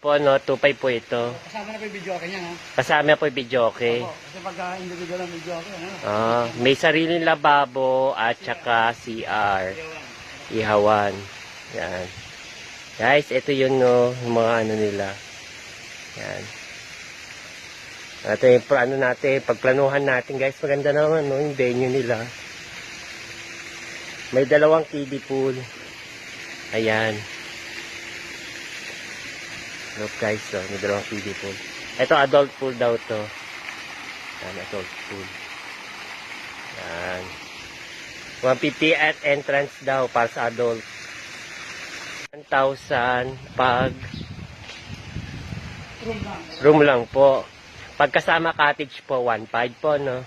Po, no, 2.5 po ito. Kasama na po yung video okay niya, ha? Kasama po yung videoke. Opo. Kasi pagka individual ang video okay, ano? May sariling lababo at saka CR. Ihawan. Yan. Guys, ito yun, no, yung mga ano nila. Yan. Ito yung ano natin, pagplanuhan natin, guys. Maganda naman, no, yung venue nila. May 2 kiddie pool. Ayan. Look guys, oh, may 2 kiddie pool. Ito adult pool daw to. Yan, adult pool. Yan. 150 at entrance daw para sa adult. 1,000 pag room lang po. Pagkasama cottage po, 1,500 po, no?